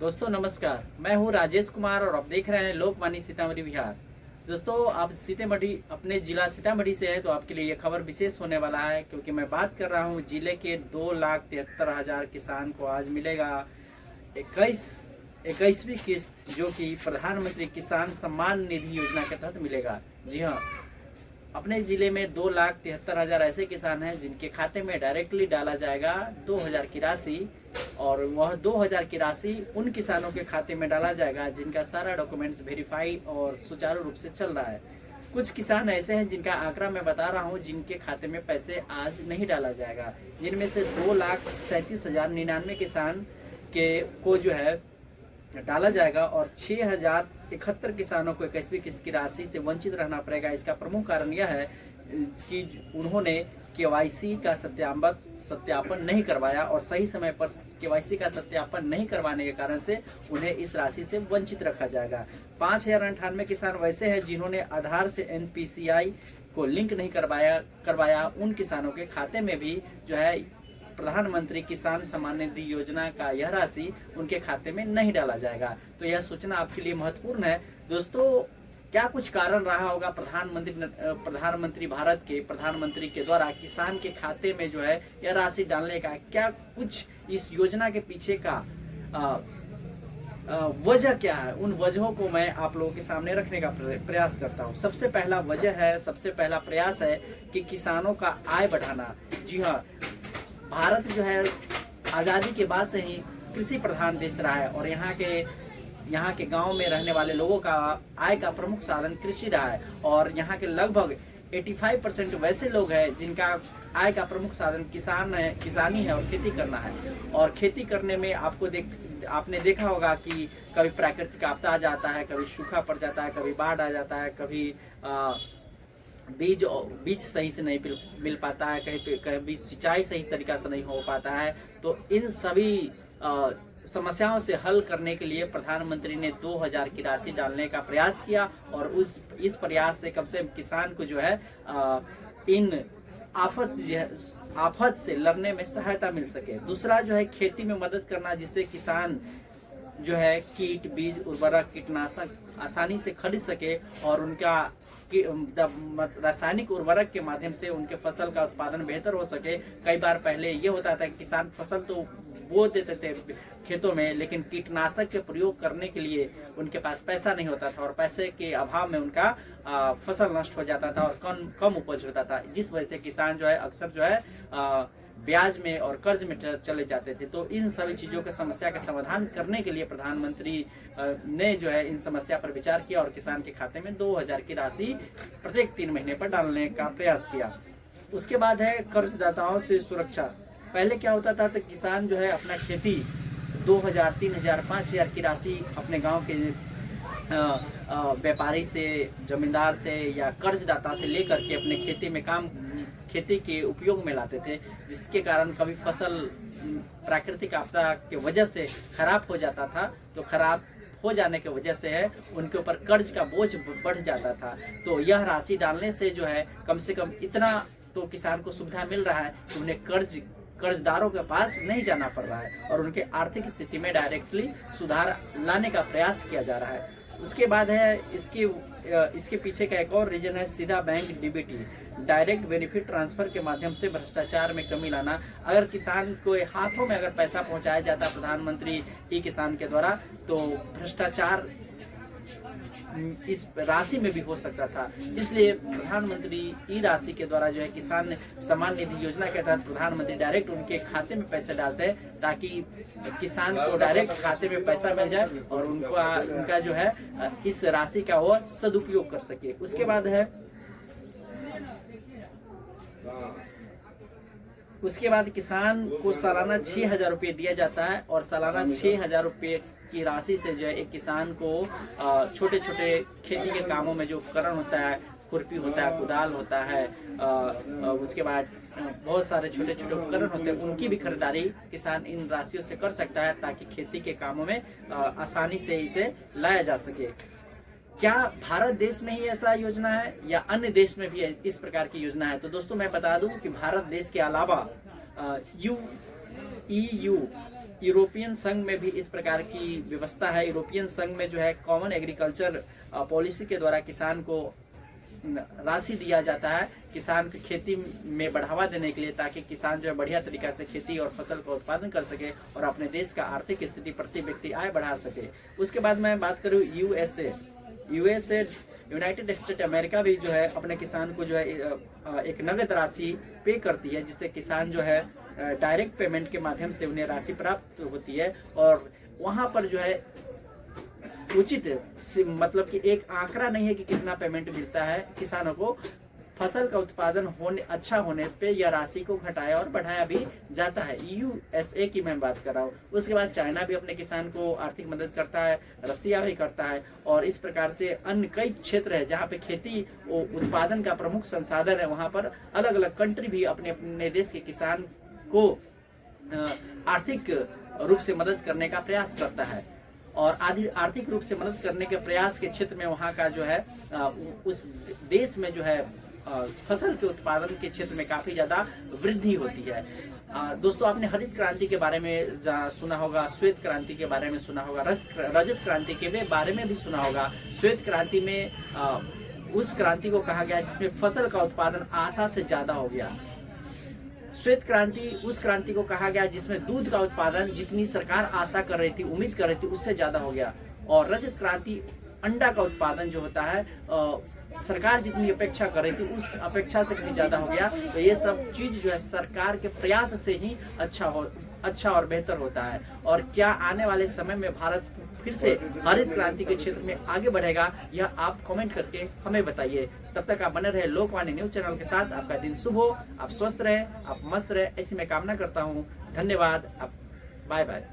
दोस्तों नमस्कार, मैं हूं राजेश कुमार और आप देख रहे हैं लोकवाणी सीतामढ़ी बिहार। दोस्तों आप सीतामढ़ी अपने जिला सीतामढ़ी से है तो आपके लिए ये खबर विशेष होने वाला है, क्योंकि मैं बात कर रहा हूं जिले के 2,73,000 किसान को आज मिलेगा 21वीं किस्त, जो कि प्रधानमंत्री किसान सम्मान निधि योजना के तहत मिलेगा। जी हाँ, अपने जिले में 2,73,000 ऐसे किसान हैं जिनके खाते में डायरेक्टली डाला जाएगा 2,000 की राशि, और वह 2,000 की राशि उन किसानों के खाते में डाला जाएगा जिनका सारा डॉक्यूमेंट्स वेरीफाई और सुचारू रूप से चल रहा है। कुछ किसान ऐसे हैं जिनका आंकड़ा मैं बता रहा हूं, जिनके खाते में पैसे आज नहीं डाला जाएगा, जिनमें से 2,37,099 किसान को जो है डाला जाएगा और 6,071 किसानों को 21वीं किस्त की राशि से वंचित रहना पड़ेगा। इसका प्रमुख कारण यह है कि उन्होंने केवाईसी का सत्यापन नहीं करवाया, और सही समय पर केवाईसी का सत्यापन नहीं करवाने के कारण से उन्हें इस राशि से वंचित रखा जाएगा। 5,098 किसान वैसे हैं जिन्होंने आधार से एनपीसीआई को लिंक नहीं करवाया। उन किसानों के खाते में भी जो है प्रधानमंत्री किसान सम्मान निधि योजना का यह राशि उनके खाते में नहीं डाला जाएगा। तो यह सूचना आपके लिए महत्वपूर्ण है। दोस्तों, क्या कुछ कारण रहा होगा प्रधानमंत्री भारत के प्रधानमंत्री के द्वारा किसान के खाते में जो है यह राशि डालने का? क्या कुछ इस योजना के पीछे का वजह क्या है? उन वजहों को मैं आप लोगों के सामने रखने का प्रयास करता हूं। सबसे पहला प्रयास है कि किसानों का आय बढ़ाना। जी हाँ, भारत जो है आज़ादी के बाद से ही कृषि प्रधान देश रहा है, और यहाँ के गांव में रहने वाले लोगों का आय का प्रमुख साधन कृषि रहा है, और यहाँ के लगभग 85% वैसे लोग हैं जिनका आय का प्रमुख साधन किसानी है और खेती करना है। और खेती करने में आपने देखा होगा कि कभी प्राकृतिक आपदा आ जाता है, कभी सूखा पड़ जाता है, कभी बाढ़ आ जाता है, कभी बीज सही से नहीं मिल पाता है, कहीं सिंचाई सही तरीका से नहीं हो पाता है। तो इन सभी समस्याओं से हल करने के लिए प्रधानमंत्री ने 2,000 की राशि डालने का प्रयास किया, और इस प्रयास से कम से कम किसान को जो है इन आफत से लड़ने में सहायता मिल सके। दूसरा जो है खेती में मदद करना, जिससे किसान जो है कीट, बीज, उर्वरक, कीटनाशक आसानी से खरीद सके, और उनका रासायनिक उर्वरक के माध्यम से उनके फसल का उत्पादन बेहतर हो सके। कई बार पहले ये होता था कि किसान फसल तो बो देते थे खेतों में, लेकिन कीटनाशक के प्रयोग करने के लिए उनके पास पैसा नहीं होता था, और पैसे के अभाव में उनका फसल नष्ट हो जाता था और कम उपज होता था, जिस वजह से किसान जो है अक्सर जो है ब्याज में और कर्ज में चले जाते थे। तो इन सभी चीजों के समस्या का समाधान करने के लिए प्रधानमंत्री ने जो है इन समस्या पर विचार किया और किसान के खाते में 2,000 की राशि प्रत्येक 3 महीने पर डालने का प्रयास किया। उसके बाद है कर्जदाताओं से सुरक्षा। पहले क्या होता था, तो किसान जो है अपना खेती 2,000, 3,000, 5,000 की राशि अपने गाँव के व्यापारी से, जमींदार से या कर्जदाता से लेकर के अपने खेती के उपयोग में लाते थे, जिसके कारण कभी फसल प्राकृतिक आपदा की वजह से खराब हो जाता था। तो खराब हो जाने की वजह से है उनके ऊपर कर्ज का बोझ बढ़ जाता था। तो यह राशि डालने से जो है कम से कम इतना तो किसान को सुविधा मिल रहा है कि उन्हें कर्जदारों के पास नहीं जाना पड़ रहा है, और उनके आर्थिक स्थिति में डायरेक्टली सुधार लाने का प्रयास किया जा रहा है। उसके बाद है इसके पीछे का एक और रीजन है सीधा bank DBT, direct benefit transfer के माध्यम से भ्रष्टाचार में कमी लाना। अगर किसान को हाथों में अगर पैसा पहुंचाया जाता प्रधानमंत्री ई किसान के द्वारा, तो भ्रष्टाचार इस राशि में भी हो सकता था। इसलिए प्रधानमंत्री ई राशि के द्वारा जो है किसान सम्मान निधि योजना के तहत प्रधानमंत्री डायरेक्ट उनके खाते में पैसे डालते हैं, ताकि किसान को डायरेक्ट खाते में पैसा मिल जाए और उनका जो है इस राशि का वो सदुपयोग कर सके। उसके बाद किसान को सालाना 6,000 रुपये दिया जाता है, और सालाना 6,000 रुपये की राशि से जो है एक किसान को छोटे छोटे खेती के कामों में जो उपकरण होता है, खुरपी होता है, कुदाल होता है, उसके बाद बहुत सारे छोटे छोटे उपकरण होते हैं, उनकी भी खरीदारी किसान इन राशियों से कर सकता है, ताकि खेती के कामों में आसानी से इसे लाया जा सके। क्या भारत देश में ही ऐसा योजना है या अन्य देश में भी इस प्रकार की योजना है? तो दोस्तों मैं बता दूं कि भारत देश के अलावा EU यूरोपियन संघ में भी इस प्रकार की व्यवस्था है। यूरोपियन संघ में जो है कॉमन एग्रीकल्चर पॉलिसी के द्वारा किसान को राशि दिया जाता है किसान की खेती में बढ़ावा देने के लिए, ताकि किसान जो है बढ़िया तरीका से खेती और फसल का उत्पादन कर सके और अपने देश का आर्थिक स्थिति प्रति व्यक्ति आय बढ़ा सके। उसके बाद मैं बात करूँ यूएसए यूनाइटेड स्टेट अमेरिका भी जो है अपने किसान को जो है एक नगद राशि पे करती है, जिससे किसान जो है डायरेक्ट पेमेंट के माध्यम से उन्हें राशि प्राप्त होती है। और वहाँ पर जो है उचित मतलब कि एक आंकड़ा नहीं है कि कितना पेमेंट मिलता है किसानों को, फसल का उत्पादन अच्छा होने पे यह राशि को घटाया और बढ़ाया भी जाता है। यूएसए की मैं बात कर रहा हूँ। उसके बाद चाइना भी अपने किसान को आर्थिक मदद करता है, रसिया भी करता है, और इस प्रकार से अन्य कई क्षेत्र है जहाँ पे खेती उत्पादन का प्रमुख संसाधन है, वहाँ पर अलग अलग कंट्री भी अपने अपने देश के किसान को आर्थिक रूप से मदद करने का प्रयास करता है। और आर्थिक रूप से मदद करने के प्रयास के क्षेत्र में वहाँ का जो है उस देश में जो है फसल के उत्पादन के क्षेत्र में काफी ज्यादा वृद्धि होती है। दोस्तों, आपने हरित क्रांति के बारे में सुना होगा, श्वेत क्रांति के बारे में सुना होगा, रजत क्रांति के बारे में भी सुना होगा। श्वेत क्रांति में उस क्रांति को कहा गया जिसमें फसल का उत्पादन आशा से ज्यादा हो गया। श्वेत क्रांति उस क्रांति को कहा गया जिसमें दूध का उत्पादन जितनी सरकार आशा कर रही थी, उम्मीद कर रही थी, उससे ज्यादा हो गया। और रजत क्रांति अंडा का उत्पादन जो होता है सरकार जितनी अपेक्षा कर रही थी उस अपेक्षा से कहीं ज्यादा हो गया। तो ये सब चीज जो है सरकार के प्रयास से ही अच्छा और बेहतर होता है। और क्या आने वाले समय में भारत फिर से हरित क्रांति के क्षेत्र में आगे बढ़ेगा, यह आप कमेंट करके हमें बताइए। तब तक आप बने रहे लोकवाणी न्यूज चैनल के साथ। आपका दिन शुभ हो, आप स्वस्थ रहे, आप मस्त रहे, ऐसी मैं कामना करता हूँ। धन्यवाद, बाय बाय।